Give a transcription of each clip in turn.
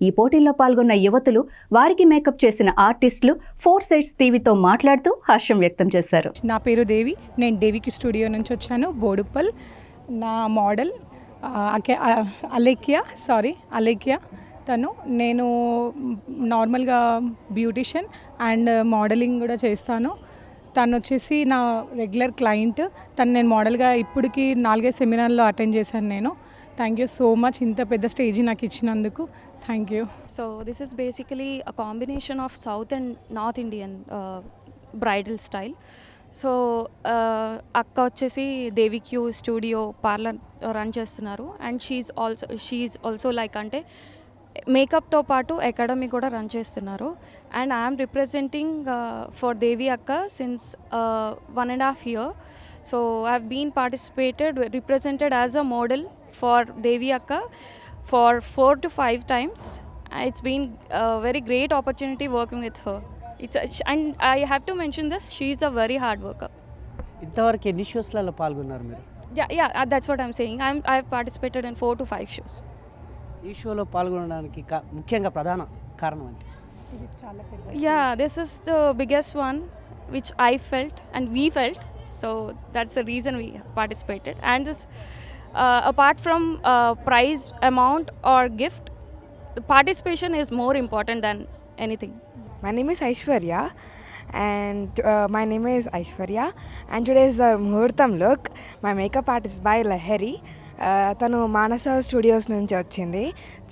ఈ పోటీల్లో పాల్గొన్న యువతులు, వారికి మేకప్ చేసిన ఆర్టిస్టులు 4 Sides టీవీతో మాట్లాడుతూ హర్షం వ్యక్తం చేశారు. నా పేరు దేవి, నేను దేవికి స్టూడియో నుంచి వచ్చాను, బోడుప్పల్. నా మోడల్ అలేఖ్య తను. నేను నార్మల్గా బ్యూటిషియన్ అండ్ మోడలింగ్ కూడా చేస్తాను. తను వచ్చేసి నా రెగ్యులర్ క్లయింట్. తను నేను మోడల్గా ఇప్పటికి 4 సెమినార్లో అటెండ్ చేశాను నేను. థ్యాంక్ యూ సో మచ్ ఇంత పెద్ద స్టేజ్ నాకు ఇచ్చినందుకు. Thank you. So this is basically a combination of South and North Indian bridal style. So అక్క వచ్చేసి దేవిక్యూ స్టూడియో పార్లర్ రన్ చేస్తున్నారు. అండ్ షీఈ్ ఆల్సో లైక్ అంటే మేకప్తో పాటు అకాడమీ కూడా రన్ చేస్తున్నారు. And I'm representing for Devi అక్క since 1.5 year. So I have been represented as a model for Devi Akka for 4 to 5 times. It's been a very great opportunity working with her. And I have to mention this, she is a very hard worker. ఇంతవరకు ఎన్ని షోస్లలో పాల్గొన్నారు మీరు? Yeah, that's what I'm saying. I have participated in 4 to 5 shows. ఈ షోలో పాల్గొనడానికి ముఖ్యంగా ప్రధాన కారణం ఏంటి? Yeah, this is the biggest one which I felt and we felt. So that's the reason we participated. And this apart from prize amount or gift, the participation is more important than anything. My name is Aishwarya and today is the Muhurtam look. My makeup artist by Lahari. తను మానస studios నుంచి వచ్చింది.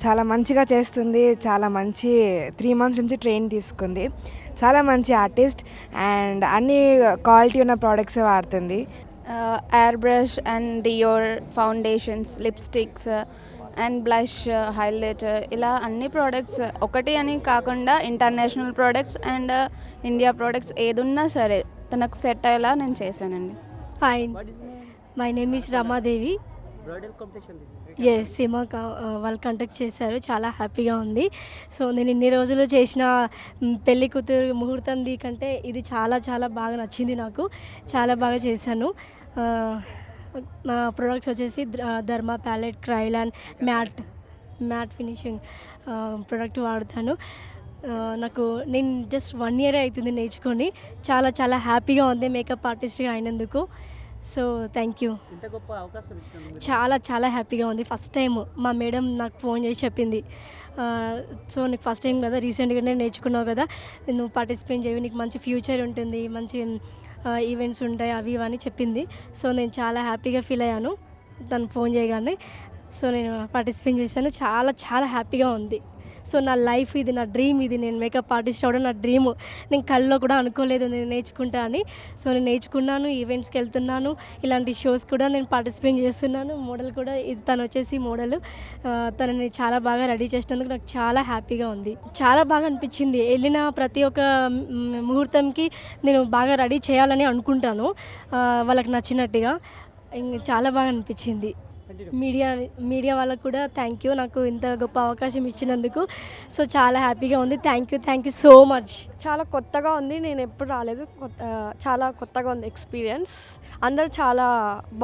చాలా మంచిగా చేస్తుంది, చాలా మంచి 3 months నుంచి train తీసుకుంది. చాలా మంచి ఆర్టిస్ట్ అండ్ అన్ని క్వాలిటీ ఉన్న ప్రోడక్ట్స్ వాడుతుంది. Air brush and Dior, foundations, lipsticks and blush, highlighter, ఇలా అన్ని ప్రోడక్ట్స్ ఒకటి అని కాకుండా international products and India products ఏదున్నా సరే తనకు సెట్ అయ్యేలా నేను చేశానండి. Fine. My name is Ramadevi. Yes, cinema వాళ్ళు కండక్ట్ చేశారు, చాలా హ్యాపీగా ఉంది. సో నేను ఇన్ని రోజులు చేసిన పెళ్లి కూతురు ముహూర్తంది కంటే ఇది చాలా చాలా బాగా నచ్చింది నాకు. చాలా బాగా చేశాను. మా ప్రొడక్ట్స్ వచ్చేసి Dharma palette, Krylon, matte finishing product వాడుతాను. నేను జస్ట్ 1 year అవుతుంది నేర్చుకొని. చాలా చాలా హ్యాపీగా ఉంది మేకప్ ఆర్టిస్ట్గా అయినందుకు. So thank you. చాలా చాలా హ్యాపీగా ఉంది. ఫస్ట్ టైం మా మేడం నాకు ఫోన్ చేసి చెప్పింది, సో నీకు ఫస్ట్ టైం కదా, రీసెంట్గానే నేర్చుకున్నావు కదా, నువ్వు పార్టిసిపేట్ చేయవు, నీకు మంచి ఫ్యూచర్ ఉంటుంది, మంచి ఈవెంట్స్ ఉంటాయి, అవి ఇవన్నీ చెప్పింది. సో నేను చాలా హ్యాపీగా ఫీల్ అయ్యాను తను ఫోన్ చేయగానే. సో నేను పార్టిసిపేట్ చేశాను. చాలా చాలా హ్యాపీగా ఉంది. సో నా లైఫ్ ఇది, నా డ్రీమ్ ఇది. నేను మేకప్ ఆర్టిస్ట్ అవ్వడం నా డ్రీము. నేను కల్లో కూడా అనుకోలేదు నేను నేర్చుకుంటా అని. సో నేను నేర్చుకున్నాను, ఈవెంట్స్కి వెళ్తున్నాను, ఇలాంటి షోస్ కూడా నేను పార్టిసిపేట్ చేస్తున్నాను. మోడల్ కూడా ఇది, తను వచ్చేసి మోడల్. తనని చాలా బాగా రెడీ చేసినందుకు నాకు చాలా హ్యాపీగా ఉంది. చాలా బాగా అనిపించింది. వెళ్ళిన ప్రతి ఒక్క ముహూర్తంకి నేను బాగా రెడీ చేయాలని అనుకుంటాను, వాళ్ళకి నచ్చినట్టుగా. చాలా బాగా అనిపించింది. మీడియా వాళ్ళకు కూడా థ్యాంక్ యూ, నాకు ఇంత గొప్ప అవకాశం ఇచ్చినందుకు. సో చాలా హ్యాపీగా ఉంది. Thank you so much. చాలా కొత్తగా ఉంది, నేను ఎప్పుడు రాలేదు, చాలా కొత్తగా ఉంది ఎక్స్పీరియన్స్. అందరు చాలా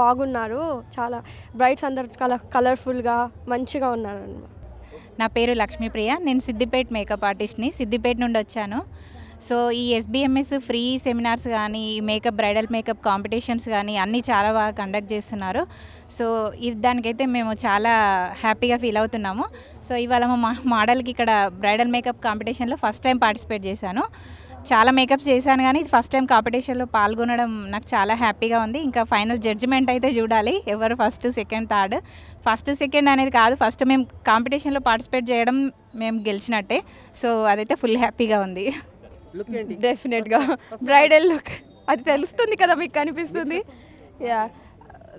బాగున్నారు, చాలా బ్రైట్స్ అందరు చాలా కలర్ఫుల్గా మంచిగా ఉన్నారు. నా పేరు లక్ష్మీప్రియ, నేను సిద్దిపేట మేకప్ ఆర్టిస్ట్ని, సిద్దిపేట నుండి వచ్చాను. సో ఈ SBMS ఫ్రీ సెమినార్స్ కానీ, మేకప్ బ్రైడల్ మేకప్ కాంపిటీషన్స్ కానీ అన్నీ చాలా బాగా కండక్ట్ చేస్తున్నారు. సో దానికైతే మేము చాలా హ్యాపీగా ఫీల్ అవుతున్నాము. సో ఇవాళ మా మోడల్కి ఇక్కడ బ్రైడల్ మేకప్ కాంపిటీషన్లో ఫస్ట్ టైం పార్టిసిపేట్ చేశాను. చాలా మేకప్స్ చేశాను కానీ ఇది ఫస్ట్ టైం కాంపిటీషన్లో పాల్గొనడం నాకు చాలా హ్యాపీగా ఉంది. ఇంకా ఫైనల్ జడ్జిమెంట్ అయితే చూడాలి, ఎవరు first, second, third. First, second అనేది కాదు, ఫస్ట్ మేము కాంపిటీషన్లో పార్టిసిపేట్ చేయడం మేము గెలిచినట్టే. సో అదైతే ఫుల్ హ్యాపీగా ఉంది. డెఫినెట్గా బ్రైడల్ లుక్ అది తెలుస్తుంది కదా, మీకు కనిపిస్తుంది. యా,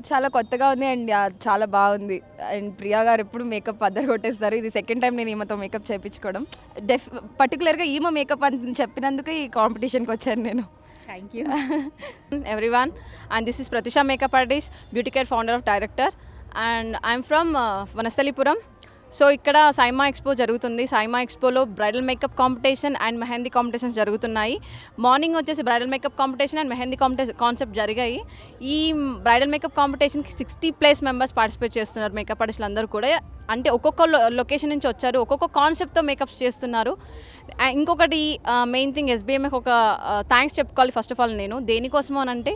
చాలా కొత్తగా ఉంది అండ్ చాలా బాగుంది. అండ్ ప్రియా గారు ఎప్పుడు మేకప్ అద్దరు కొట్టేస్తారు. ఇది సెకండ్ టైం నేను ఈమెతో మేకప్ చేయించుకోవడం. పర్టికులర్గా ఈమె మేకప్ అని చెప్పినందుకు ఈ కాంపిటీషన్కి వచ్చాను నేను. Thank you everyone, and this is Pratusha makeup artist, beauty care founder of director, and I'm from Vanasthalipuram. So ఇక్కడ సైమా ఎక్స్పో జరుగుతుంది. సైమా ఎక్స్పోలో bridal makeup competition and mehndi competitions జరుగుతున్నాయి. మార్నింగ్ వచ్చేసి bridal makeup competition and mehndi concept జరిగాయి. ఈ bridal makeup కాంపిటీషన్కి 60+ members participate చేస్తున్నారు, makeup ఆర్టిస్టులు అందరూ కూడా. అంటే ఒక్కొక్క లొకేషన్ నుంచి వచ్చారు, ఒక్కొక్క కాన్సెప్ట్తో మేకప్స్ చేస్తున్నారు. ఇంకొకటి మెయిన్ థింగ్ ఎస్బీఎంకి ఒక థ్యాంక్స్ చెప్పుకోవాలి ఫస్ట్ ఆఫ్ ఆల్. నేను దేనికోసమో అని అంటే,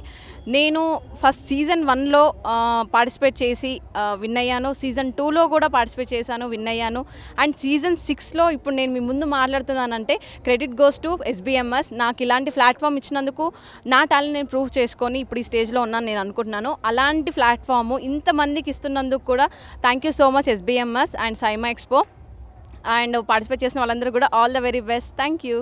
నేను ఫస్ట్ సీజన్ 1లో పార్టిసిపేట్ చేసి విన్ అయ్యాను, సీజన్ 2లో కూడా పార్టిసిపేట్ చేశాను, విన్ అయ్యాను. అండ్ సీజన్ 6లో ఇప్పుడు నేను మీ ముందు మాట్లాడుతున్నానంటే క్రెడిట్ గోస్ టు ఎస్బీఎంఎస్. నాకు ఇలాంటి ప్లాట్ఫామ్ ఇచ్చినందుకు నా టాలెంట్ నేను ప్రూవ్ చేసుకొని ఇప్పుడు ఈ స్టేజ్లో ఉన్నాను నేను అనుకుంటున్నాను. అలాంటి ప్లాట్ఫాము ఇంతమందికి ఇస్తున్నందుకు కూడా thank you so much SBMS and SIMA expo. And participate చేసిన వాళ్ళందరూ కూడా all the very best. Thank you.